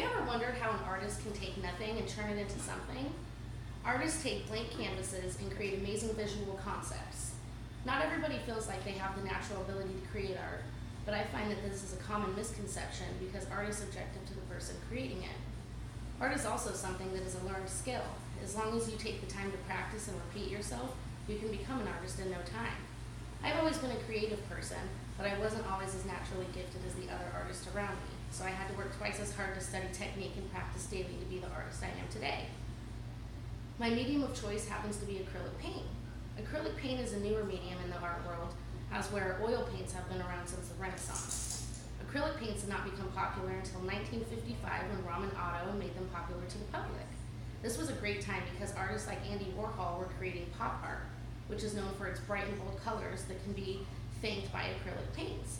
you ever wondered how an artist can take nothing and turn it into something? Artists take blank canvases and create amazing visual concepts. Not everybody feels like they have the natural ability to create art, but I find that this is a common misconception because art is subjective to the person creating it. Art is also something that is a learned skill. As long as you take the time to practice and repeat yourself, you can become an artist in no time. I've always been a creative person, but I wasn't always as naturally gifted as the other artists around me, so I had to work twice as hard to study technique and practice daily to be the artist I am today. My medium of choice happens to be acrylic paint. Acrylic paint is a newer medium in the art world, as where oil paints have been around since the Renaissance. Acrylic paints did not become popular until 1955 when Raman Otto made them popular to the public. This was a great time because artists like Andy Warhol were creating pop art, which is known for its bright and bold colors that can be faked by acrylic paints.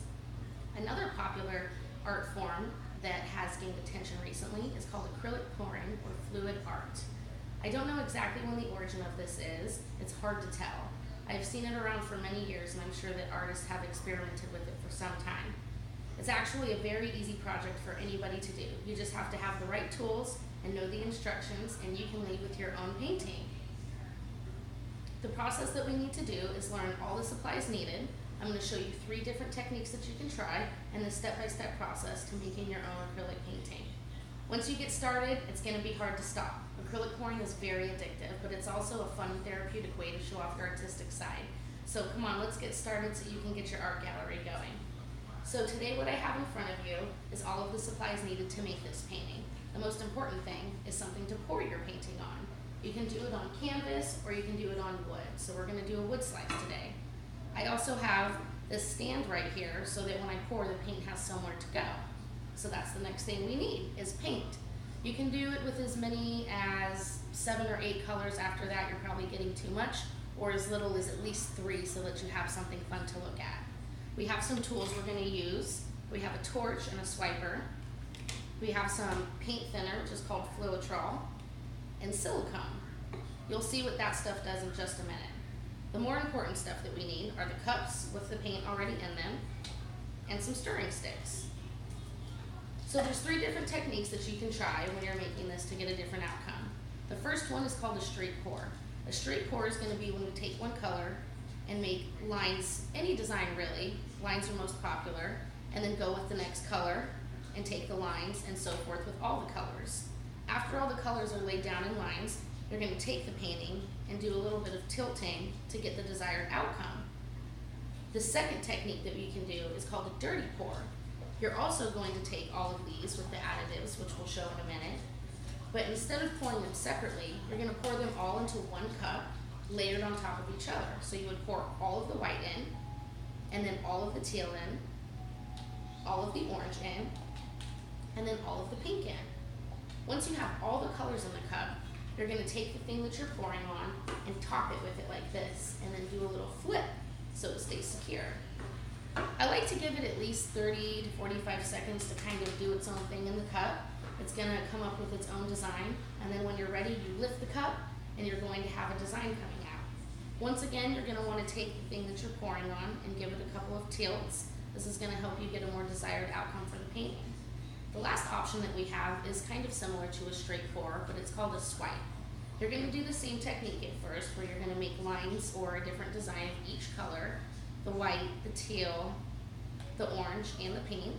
Another popular art form that has gained attention recently is called acrylic pouring or fluid art. I don't know exactly when the origin of this is. It's hard to tell. I've seen it around for many years, and I'm sure that artists have experimented with it for some time. It's actually a very easy project for anybody to do. You just have to have the right tools and know the instructions, and you can leave with your own painting. The process that we need to do is learn all the supplies needed. I'm going to show you 3 different techniques that you can try and the step-by-step process to making your own acrylic painting. Once you get started, it's going to be hard to stop. Acrylic pouring is very addictive, but it's also a fun, therapeutic way to show off your artistic side. So come on, let's get started so you can get your art gallery going. So today what I have in front of you is all of the supplies needed to make this painting. The most important thing is something to pour your painting on. You can do it on canvas or you can do it on wood. So we're going to do a wood slice today. I also have this stand right here so that when I pour, the paint has somewhere to go. So that's the next thing we need is paint. You can do it with as many as 7 or 8 colors. After that, you're probably getting too much, or as little as at least 3 so that you have something fun to look at. We have some tools we're going to use. We have a torch and a swiper. We have some paint thinner, which is called Floetrol, and silicone. You'll see what that stuff does in just a minute. The more important stuff that we need are the cups with the paint already in them and some stirring sticks. So there's 3 different techniques that you can try when you're making this to get a different outcome. The first one is called a straight pour. A straight pour is going to be when we take one color and make lines, any design really, lines are most popular, and then go with the next color and take the lines and so forth with all the colors. After all the colors are laid down in lines, you're going to take the painting and do a little bit of tilting to get the desired outcome. The second technique that we can do is called a dirty pour. You're also going to take all of these with the additives, which we'll show in a minute, but instead of pouring them separately, you're going to pour them all into one cup, layered on top of each other. So you would pour all of the white in, and then all of the teal in, all of the orange in, and then all of the pink in. Once you have all the colors in the cup, you're going to take the thing that you're pouring on and top it with it like this, and then do a little flip so it stays secure. I like to give it at least 30 to 45 seconds to kind of do its own thing in the cup. It's going to come up with its own design, and then when you're ready, you lift the cup, and you're going to have a design coming out. Once again, you're going to want to take the thing that you're pouring on and give it a couple of tilts. This is going to help you get a more desired outcome for the painting. The last option that we have is kind of similar to a straight pour, but it's called a swipe. You're going to do the same technique at first, where you're going to make lines or a different design of each color, the white, the teal, the orange, and the pink.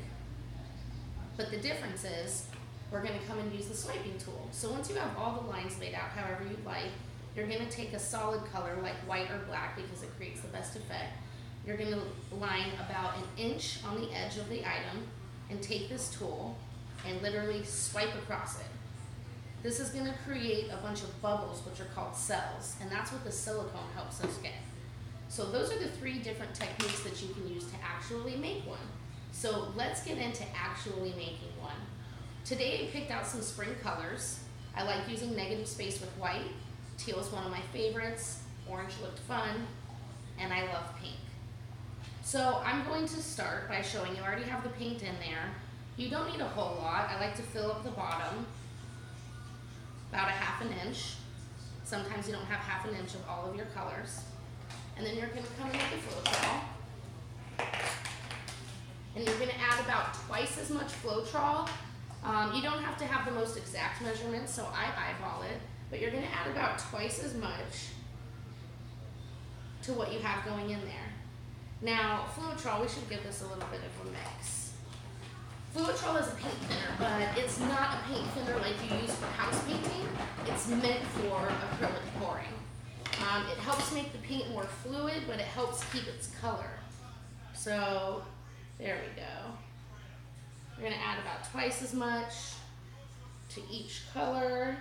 But the difference is we're going to come and use the swiping tool. So once you have all the lines laid out however you'd like, you're going to take a solid color like white or black because it creates the best effect. You're going to line about 1 inch on the edge of the item and take this tool and literally swipe across it. This is going to create a bunch of bubbles, which are called cells, and that's what the silicone helps us get. So those are the 3 different techniques that you can use to actually make one. So let's get into actually making one. Today I picked out some spring colors. I like using negative space with white. Teal is one of my favorites. Orange looked fun, and I love pink. So I'm going to start by showing you I already have the paint in there. You don't need a whole lot. I like to fill up the bottom about 1/2 inch. Sometimes you don't have 1/2 inch of all of your colors. And then you're going to come in with the Floetrol. And you're going to add about twice as much Floetrol You don't have to have the most exact measurements, so I eyeball it, but you're gonna add about twice as much to what you have going in there. Now, Fluitrol, we should give this a little bit of a mix. Fluitrol is a paint thinner, but it's not a paint thinner like you use for house painting. It's meant for acrylic pouring. It helps make the paint more fluid, but it helps keep its color. So, there we go. We're gonna add about twice as much to each color.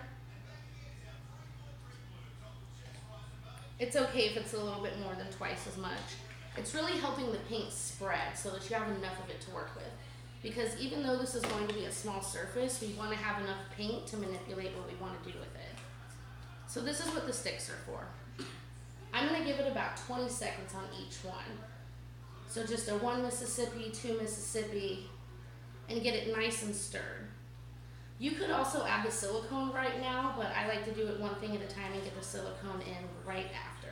It's okay if it's a little bit more than twice as much. It's really helping the paint spread so that you have enough of it to work with. Because even though this is going to be a small surface, we want to have enough paint to manipulate what we want to do with it. So this is what the sticks are for. I'm going to give it about 20 seconds on each one. So just a 1 Mississippi, 2 Mississippi, and get it nice and stirred. You could also add the silicone right now, but I like to do it one thing at a time and get the silicone in right after.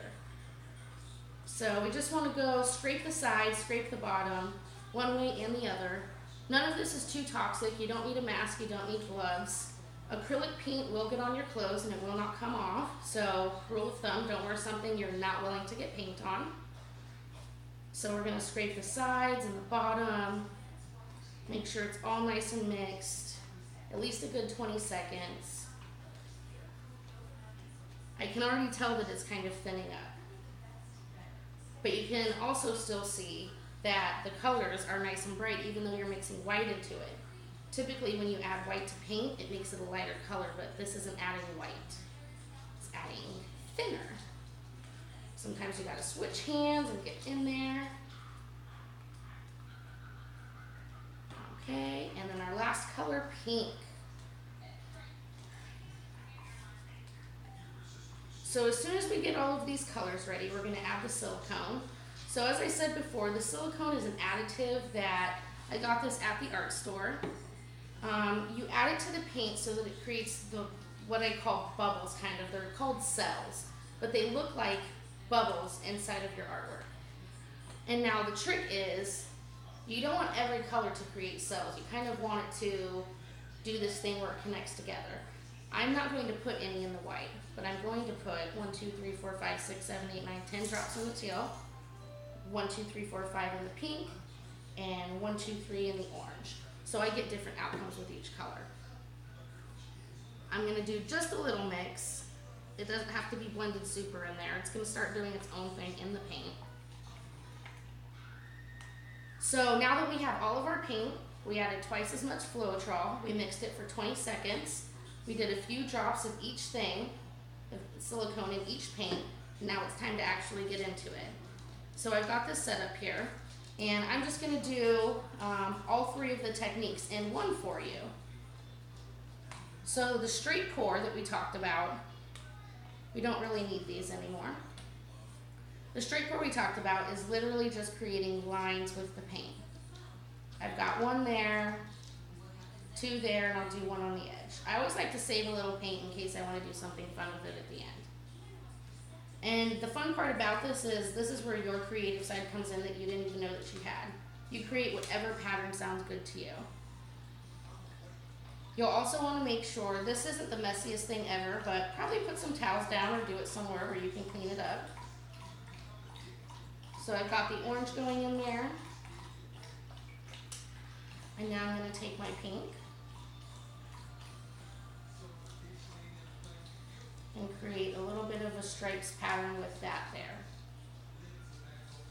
So we just want to go scrape the sides, scrape the bottom, one way and the other. None of this is too toxic. You don't need a mask, you don't need gloves. Acrylic paint will get on your clothes and it will not come off. So rule of thumb, don't wear something you're not willing to get paint on. So we're going to scrape the sides and the bottom. Make sure it's all nice and mixed. At least a good 20 seconds. I can already tell that it's kind of thinning up. But you can also still see that the colors are nice and bright even though you're mixing white into it. Typically when you add white to paint, it makes it a lighter color, but this isn't adding white. It's adding thinner. Sometimes you gotta switch hands and get in there. Okay, and then our last color, pink. So as soon as we get all of these colors ready, we're gonna add the silicone. So as I said before, the silicone is an additive that I got this at the art store. You add it to the paint so that it creates what I call bubbles, kind of. They're called cells, but they look like bubbles inside of your artwork. And now the trick is, you don't want every color to create cells. You kind of want it to do this thing where it connects together. I'm not going to put any in the white, but I'm going to put 1, 2, 3, 4, 5, 6, 7, 8, 9, 10 drops in the teal, 1, 2, 3, 4, 5 in the pink, and 1, 2, 3 in the orange. So I get different outcomes with each color. I'm gonna do just a little mix. It doesn't have to be blended super in there. It's gonna start doing its own thing in the paint. So now that we have all of our paint, we added twice as much Fluitrol. We mixed it for 20 seconds. We did a few drops of each thing, of silicone in each paint. Now it's time to actually get into it. So I've got this set up here, and I'm just gonna do all 3 of the techniques in one for you. So the straight pour that we talked about, we don't really need these anymore. The straight pour we talked about is literally just creating lines with the paint. I've got 1 there, 2 there, and I'll do 1 on the edge. I always like to save a little paint in case I want to do something fun with it at the end. And the fun part about this is where your creative side comes in that you didn't even know that you had. You create whatever pattern sounds good to you. You'll also want to make sure, this isn't the messiest thing ever, but probably put some towels down or do it somewhere where you can clean it up. So I've got the orange going in there. And now I'm going to take my pink and create a little bit of a stripes pattern with that there.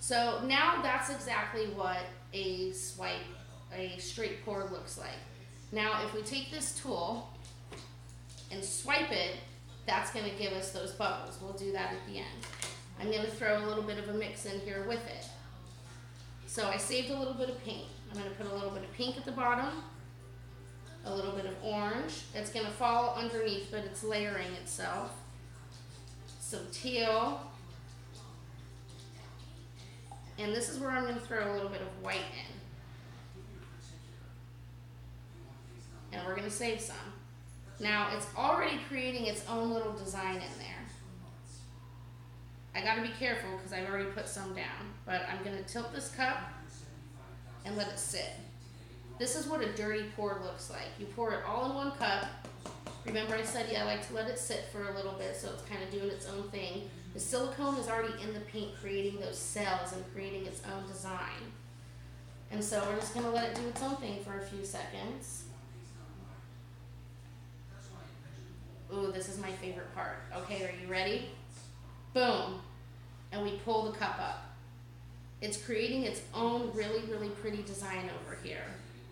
So now that's exactly what a straight pour looks like. Now if we take this tool and swipe it, that's going to give us those bubbles. We'll do that at the end. I'm going to throw a little bit of a mix in here with it. So I saved a little bit of paint. I'm going to put a little bit of pink at the bottom, a little bit of orange. It's going to fall underneath, but it's layering itself. Some teal. And this is where I'm going to throw a little bit of white in. And we're going to save some. Now it's already creating its own little design in there. I got to be careful because I've already put some down, but I'm going to tilt this cup and let it sit. This is what a dirty pour looks like. You pour it all in one cup. Remember I said, I like to let it sit for a little bit so it's kind of doing its own thing. The silicone is already in the paint creating those cells and creating its own design. And so we're just going to let it do its own thing for a few seconds. Ooh, this is my favorite part. Okay, are you ready? Boom. And we pull the cup up. It's creating its own really, really pretty design over here.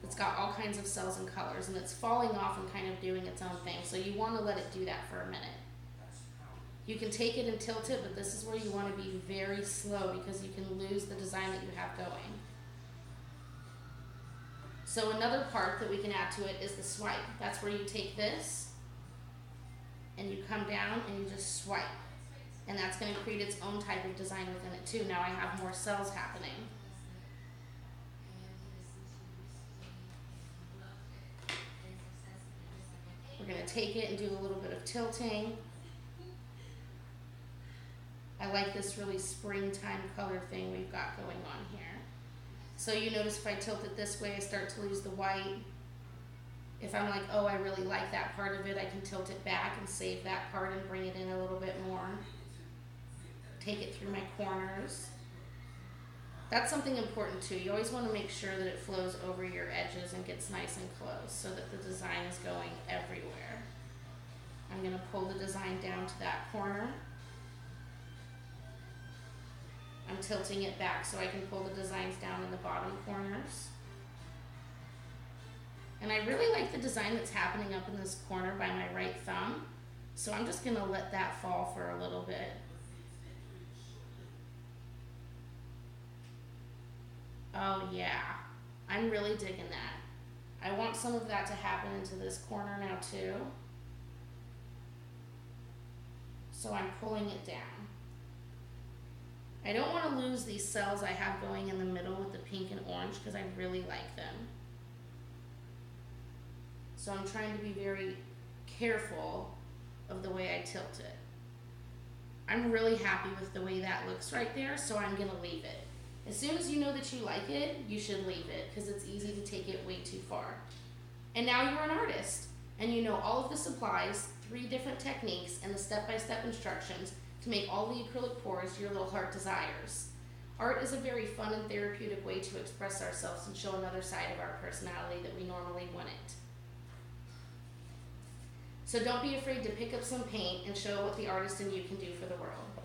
It's got all kinds of cells and colors, and it's falling off and kind of doing its own thing. So you want to let it do that for a minute. You can take it and tilt it, but this is where you want to be very slow because you can lose the design that you have going. So another part that we can add to it is the swipe. That's where you take this and you come down and you just swipe. And that's going to create its own type of design within it too. Now I have more cells happening. We're going to take it and do a little bit of tilting. I like this really springtime color thing we've got going on here. So you notice if I tilt it this way, I start to lose the white. If I'm like, oh, I really like that part of it, I can tilt it back and save that part and bring it in a little bit more. Take it through my corners. That's something important too. You always want to make sure that it flows over your edges and gets nice and close so that the design is going everywhere. I'm going to pull the design down to that corner. I'm tilting it back so I can pull the designs down in the bottom corners. And I really like the design that's happening up in this corner by my right thumb. So I'm just going to let that fall for a little bit. Oh yeah, I'm really digging that. I want some of that to happen into this corner now too. So I'm pulling it down. I don't want to lose these cells I have going in the middle with the pink and orange because I really like them. So I'm trying to be very careful of the way I tilt it. I'm really happy with the way that looks right there, so I'm going to leave it. As soon as you know that you like it, you should leave it because it's easy to take it way too far. And now you're an artist and you know all of the supplies, 3 different techniques, and the step-by-step instructions to make all the acrylic pours your little heart desires. Art is a very fun and therapeutic way to express ourselves and show another side of our personality that we normally wouldn't. So don't be afraid to pick up some paint and show what the artist in you can do for the world.